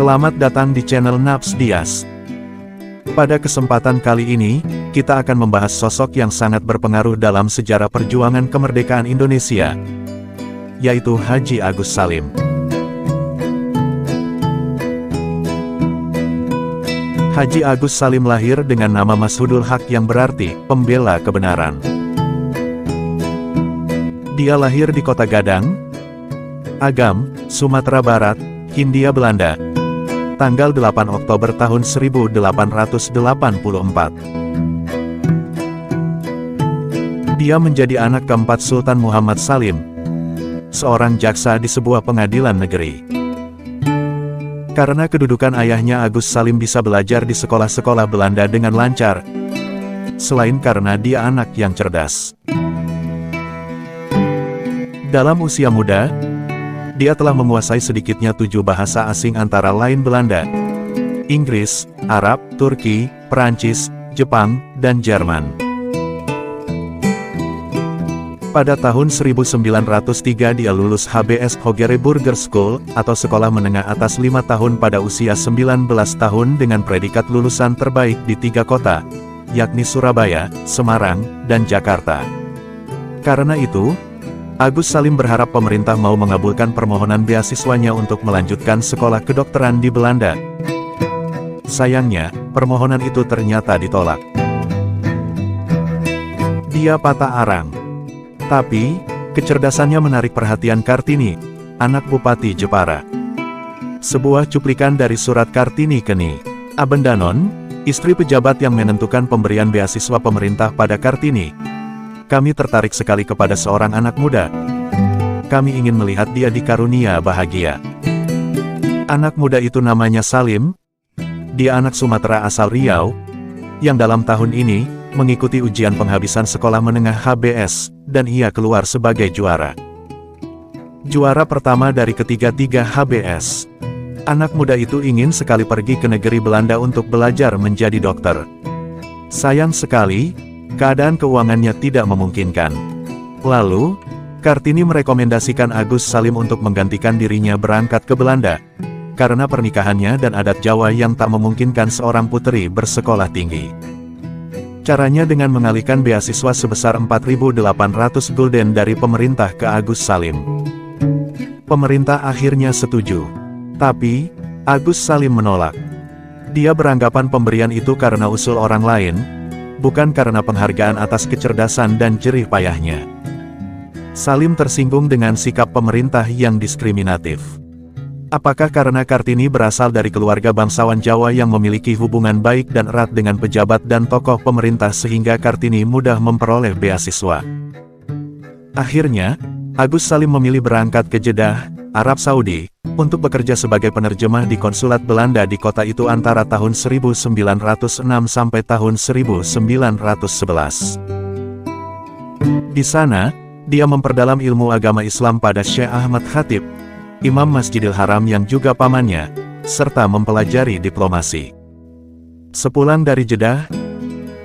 Selamat datang di channel Naps Dias. Pada kesempatan kali ini, kita akan membahas sosok yang sangat berpengaruh dalam sejarah perjuangan kemerdekaan Indonesia, yaitu Haji Agus Salim. Haji Agus Salim lahir dengan nama Mashudul Haq yang berarti pembela kebenaran. Dia lahir di Kota Gadang, Agam, Sumatera Barat, Hindia Belanda, tanggal 8 Oktober tahun 1884. Dia menjadi anak keempat Sultan Muhammad Salim, seorang jaksa di sebuah pengadilan negeri. Karena kedudukan ayahnya, Agus Salim bisa belajar di sekolah-sekolah Belanda dengan lancar, selain karena dia anak yang cerdas. Dalam usia muda, dia telah menguasai sedikitnya 7 bahasa asing antara lain Belanda, Inggris, Arab, Turki, Perancis, Jepang, dan Jerman. Pada tahun 1903 dia lulus HBS Hogere Burger School, atau sekolah menengah atas 5 tahun pada usia 19 tahun dengan predikat lulusan terbaik di 3 kota, yakni Surabaya, Semarang, dan Jakarta. Karena itu, Agus Salim berharap pemerintah mau mengabulkan permohonan beasiswanya untuk melanjutkan sekolah kedokteran di Belanda. Sayangnya, permohonan itu ternyata ditolak. Dia patah arang. Tapi, kecerdasannya menarik perhatian Kartini, anak Bupati Jepara. Sebuah cuplikan dari surat Kartini ke Ni Abendanon, istri pejabat yang menentukan pemberian beasiswa pemerintah pada Kartini. Kami tertarik sekali kepada seorang anak muda. Kami ingin melihat dia dikarunia bahagia. Anak muda itu namanya Salim. Dia anak Sumatera asal Riau, yang dalam tahun ini mengikuti ujian penghabisan sekolah menengah HBS, dan ia keluar sebagai juara. Juara pertama dari ketiga-tiga HBS. Anak muda itu ingin sekali pergi ke negeri Belanda untuk belajar menjadi dokter. Sayang sekali, keadaan keuangannya tidak memungkinkan. Lalu, Kartini merekomendasikan Agus Salim untuk menggantikan dirinya berangkat ke Belanda, karena pernikahannya dan adat Jawa yang tak memungkinkan seorang putri bersekolah tinggi. Caranya dengan mengalihkan beasiswa sebesar 4.800 gulden dari pemerintah ke Agus Salim. Pemerintah akhirnya setuju. Tapi, Agus Salim menolak. Dia beranggapan pemberian itu karena usul orang lain, bukan karena penghargaan atas kecerdasan dan jerih payahnya. Salim tersinggung dengan sikap pemerintah yang diskriminatif. Apakah karena Kartini berasal dari keluarga bangsawan Jawa yang memiliki hubungan baik dan erat dengan pejabat dan tokoh pemerintah sehingga Kartini mudah memperoleh beasiswa? Akhirnya, Agus Salim memilih berangkat ke Jeddah, Arab Saudi, untuk bekerja sebagai penerjemah di konsulat Belanda di kota itu antara tahun 1906 sampai tahun 1911. Di sana, dia memperdalam ilmu agama Islam pada Syekh Ahmad Khatib, Imam Masjidil Haram yang juga pamannya, serta mempelajari diplomasi. Sepulang dari Jeddah,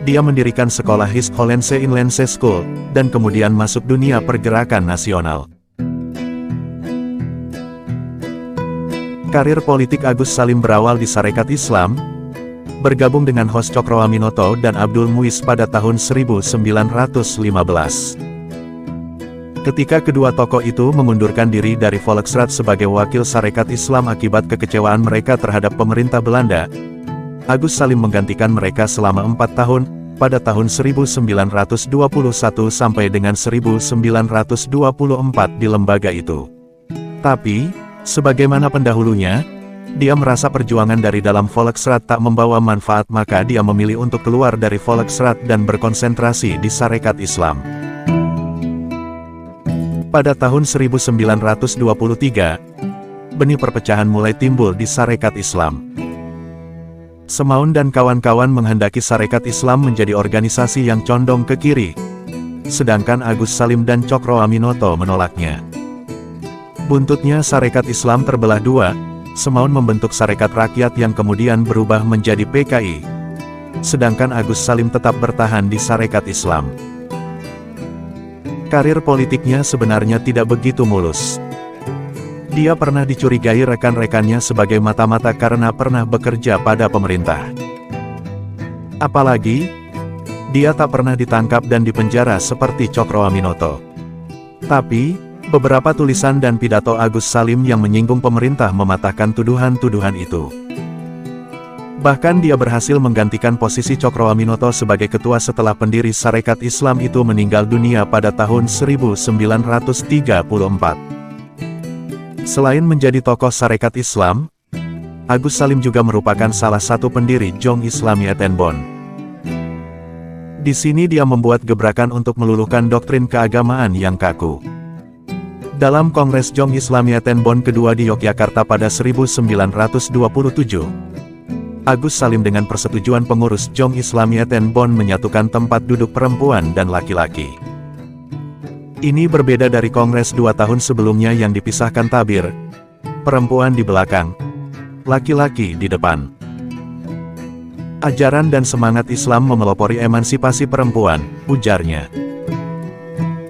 dia mendirikan sekolah East Hollandse Inlandse School, dan kemudian masuk dunia pergerakan nasional. Karir politik Agus Salim berawal di Sarekat Islam, bergabung dengan Hos Cokroaminoto dan Abdul Muiz pada tahun 1915. Ketika kedua tokoh itu mengundurkan diri dari Volksraad sebagai wakil Sarekat Islam akibat kekecewaan mereka terhadap pemerintah Belanda, Agus Salim menggantikan mereka selama 4 tahun, pada tahun 1921 sampai dengan 1924 di lembaga itu. Tapi, sebagaimana pendahulunya, dia merasa perjuangan dari dalam Volksraad tak membawa manfaat, maka dia memilih untuk keluar dari Volksraad dan berkonsentrasi di Sarekat Islam. Pada tahun 1923, benih perpecahan mulai timbul di Sarekat Islam. Semaun dan kawan-kawan menghendaki Sarekat Islam menjadi organisasi yang condong ke kiri, sedangkan Agus Salim dan Cokroaminoto menolaknya. Buntutnya Sarekat Islam terbelah dua, Semaun membentuk Sarekat Rakyat yang kemudian berubah menjadi PKI, sedangkan Agus Salim tetap bertahan di Sarekat Islam. Karir politiknya sebenarnya tidak begitu mulus. Dia pernah dicurigai rekan-rekannya sebagai mata-mata karena pernah bekerja pada pemerintah. Apalagi, dia tak pernah ditangkap dan dipenjara seperti Cokroaminoto. Tapi, beberapa tulisan dan pidato Agus Salim yang menyinggung pemerintah mematahkan tuduhan-tuduhan itu. Bahkan dia berhasil menggantikan posisi Cokroaminoto sebagai ketua setelah pendiri Sarekat Islam itu meninggal dunia pada tahun 1934. Selain menjadi tokoh Sarekat Islam, Agus Salim juga merupakan salah satu pendiri Jong Islamiyeten Bond. Di sini dia membuat gebrakan untuk meluluhkan doktrin keagamaan yang kaku. Dalam Kongres Jong Islamiyeten Bond kedua di Yogyakarta pada 1927, Agus Salim dengan persetujuan pengurus Jong Islamiyeten Bond menyatukan tempat duduk perempuan dan laki-laki. Ini berbeda dari Kongres 2 tahun sebelumnya yang dipisahkan tabir, perempuan di belakang, laki-laki di depan. Ajaran dan semangat Islam memelopori emansipasi perempuan, ujarnya.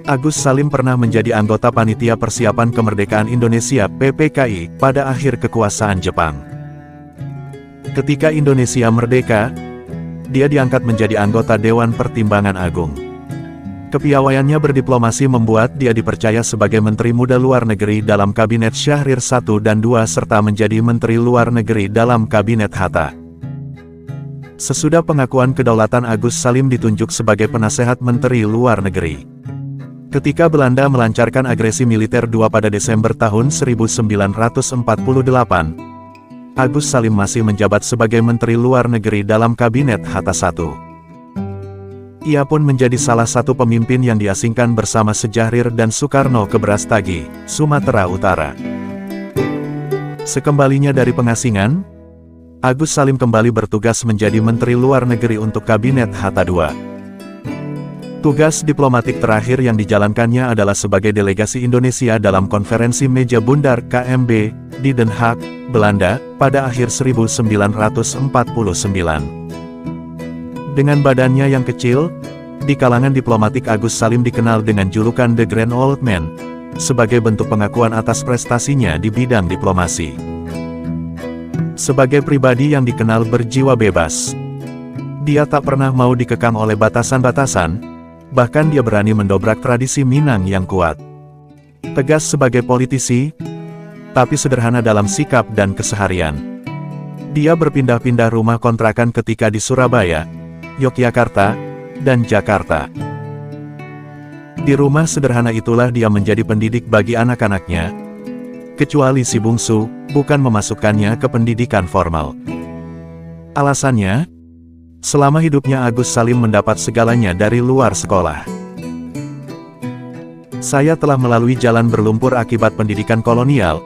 Agus Salim pernah menjadi anggota Panitia Persiapan Kemerdekaan Indonesia (PPKI) pada akhir kekuasaan Jepang. Ketika Indonesia merdeka, dia diangkat menjadi anggota Dewan Pertimbangan Agung. Kepiawaiannya berdiplomasi membuat dia dipercaya sebagai Menteri Muda Luar Negeri dalam Kabinet Syahrir I dan II serta menjadi Menteri Luar Negeri dalam Kabinet Hatta. Sesudah pengakuan kedaulatan, Agus Salim ditunjuk sebagai penasehat Menteri Luar Negeri. Ketika Belanda melancarkan agresi militer II pada Desember tahun 1948, Agus Salim masih menjabat sebagai Menteri Luar Negeri dalam Kabinet Hatta I. Ia pun menjadi salah satu pemimpin yang diasingkan bersama Sejahrir dan Soekarno ke Brastagi, Sumatera Utara. Sekembalinya dari pengasingan, Agus Salim kembali bertugas menjadi Menteri Luar Negeri untuk Kabinet Hatta II. Tugas diplomatik terakhir yang dijalankannya adalah sebagai delegasi Indonesia dalam konferensi meja bundar KMB di Den Haag, Belanda, pada akhir 1949. Dengan badannya yang kecil, di kalangan diplomatik Agus Salim dikenal dengan julukan The Grand Old Man, sebagai bentuk pengakuan atas prestasinya di bidang diplomasi. Sebagai pribadi yang dikenal berjiwa bebas, dia tak pernah mau dikekang oleh batasan-batasan, bahkan dia berani mendobrak tradisi Minang yang kuat. Tegas sebagai politisi, tapi sederhana dalam sikap dan keseharian. Dia berpindah-pindah rumah kontrakan ketika di Surabaya, Yogyakarta, dan Jakarta. Di rumah sederhana itulah dia menjadi pendidik bagi anak-anaknya, kecuali si bungsu, bukan memasukkannya ke pendidikan formal. Alasannya, selama hidupnya Agus Salim mendapat segalanya dari luar sekolah. Saya telah melalui jalan berlumpur akibat pendidikan kolonial,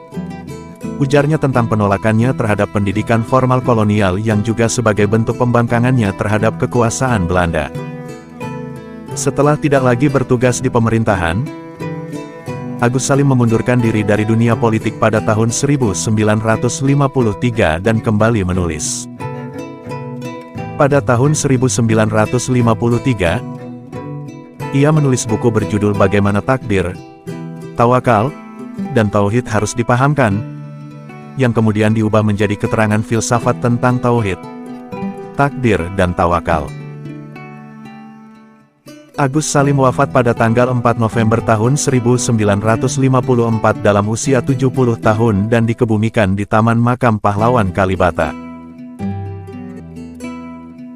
ujarnya tentang penolakannya terhadap pendidikan formal kolonial yang juga sebagai bentuk pembangkangannya terhadap kekuasaan Belanda. Setelah tidak lagi bertugas di pemerintahan, Agus Salim memundurkan diri dari dunia politik pada tahun 1953 dan kembali menulis. Pada tahun 1953, ia menulis buku berjudul Bagaimana Takdir, Tawakal, dan Tauhid Harus Dipahamkan, yang kemudian diubah menjadi keterangan filsafat tentang tauhid, takdir dan tawakal. Agus Salim wafat pada tanggal 4 November tahun 1954 dalam usia 70 tahun dan dikebumikan di Taman Makam Pahlawan Kalibata.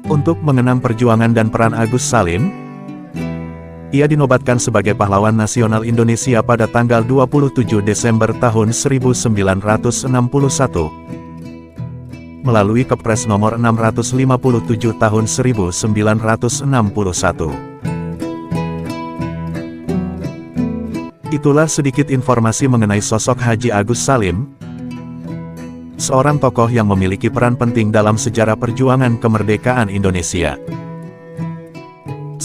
Untuk mengenang perjuangan dan peran Agus Salim, ia dinobatkan sebagai Pahlawan Nasional Indonesia pada tanggal 27 Desember tahun 1961 melalui Kepres nomor 657 tahun 1961. Itulah sedikit informasi mengenai sosok Haji Agus Salim, seorang tokoh yang memiliki peran penting dalam sejarah perjuangan kemerdekaan Indonesia.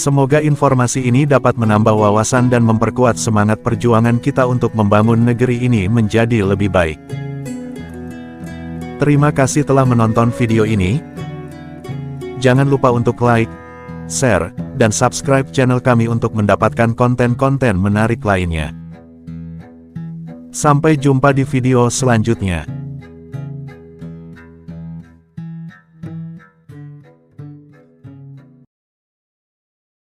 Semoga informasi ini dapat menambah wawasan dan memperkuat semangat perjuangan kita untuk membangun negeri ini menjadi lebih baik. Terima kasih telah menonton video ini. Jangan lupa untuk like, share, dan subscribe channel kami untuk mendapatkan konten-konten menarik lainnya. Sampai jumpa di video selanjutnya.